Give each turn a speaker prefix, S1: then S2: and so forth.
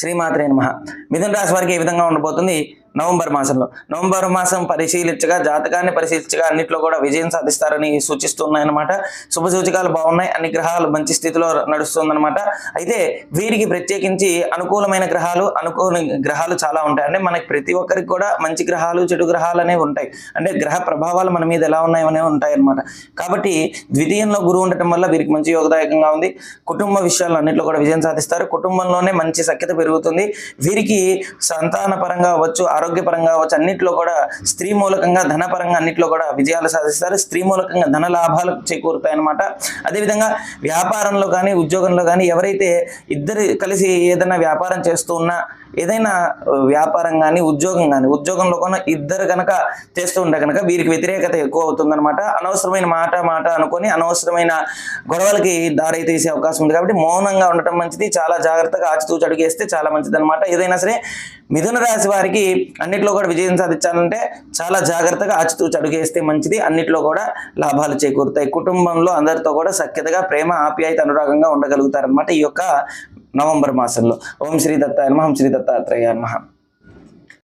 S1: శ్రీమాత్రే నమః. మిథున రాశి వారికి ఏ విధంగా ఉండబోతుంది నవంబర్ మాసంలో? నవంబర్ మాసం పరిశీలించగా, జాతకాన్ని పరిశీలించగా అన్నింటిలో కూడా విజయం సాధిస్తారని సూచిస్తున్నాయన్నమాట. శుభ సూచకాలు బాగున్నాయి, అన్ని గ్రహాలు మంచి స్థితిలో నడుస్తుందన్నమాట. అయితే వీరికి ప్రత్యేకించి అనుకూలమైన గ్రహాలు చాలా ఉంటాయి. అంటే మనకి ప్రతి ఒక్కరికి కూడా మంచి గ్రహాలు చెడు గ్రహాలు అనేవి ఉంటాయి. అంటే గ్రహ ప్రభావాలు మన మీద ఎలా ఉన్నాయనేవి ఉంటాయి అన్నమాట. కాబట్టి ద్వితీయంలో గురువు ఉండటం వల్ల వీరికి మంచి యోగదాయకంగా ఉంది. కుటుంబ విషయాలు అన్నింటిలో కూడా విజయం సాధిస్తారు. కుటుంబంలోనే మంచి సఖ్యత పెరుగుతుంది. వీరికి సంతాన పరంగా అవ్వచ్చు, ఆరోగ్యపరంగా అవ్వచ్చు, అన్నింటిలో కూడా స్త్రీ మూలకంగా ధనపరంగా అన్నింటిలో కూడా విజయాలు సాధిస్తారు. స్త్రీ మూలకంగా ధన లాభాలు చేకూరుతాయి అన్నమాట. అదేవిధంగా వ్యాపారంలో కానీ ఉద్యోగంలో కానీ ఎవరైతే ఇద్దరు కలిసి ఏదైనా వ్యాపారం చేస్తూ ఉన్నా, ఏదైనా వ్యాపారం కానీ ఉద్యోగంలో కూడా ఇద్దరు కనుక చేస్తూ ఉంటే కనుక వీరికి వ్యతిరేకత ఎక్కువ అవుతుందన్నమాట. అనవసరమైన మాట అనుకొని అనవసరమైన గొడవలకి దారి తీసే అవకాశం ఉంది. కాబట్టి మౌనంగా ఉండటం మంచిది. చాలా జాగ్రత్తగా ఆచితూచి అడుగేస్తే చాలా మంచిది అనమాట. ఏదైనా సరే మిథున రాశి వారికి అన్నిట్లో కూడా విజయం సాధించాలంటే చాలా జాగ్రత్తగా ఆచితూచి అడుగేస్తే మంచిది. అన్నిట్లో కూడా లాభాలు చేకూరుతాయి. కుటుంబంలో అందరితో కూడా సఖ్యతగా, ప్రేమ, ఆప్యాయత, అనురాగంగా ఉండగలుగుతారనమాట ఈ యొక్క నవంబర్ మాసంలో. ఓం శ్రీ దత్తాయ నమః. ఓం శ్రీ దత్తాత్రేయాయ నమః.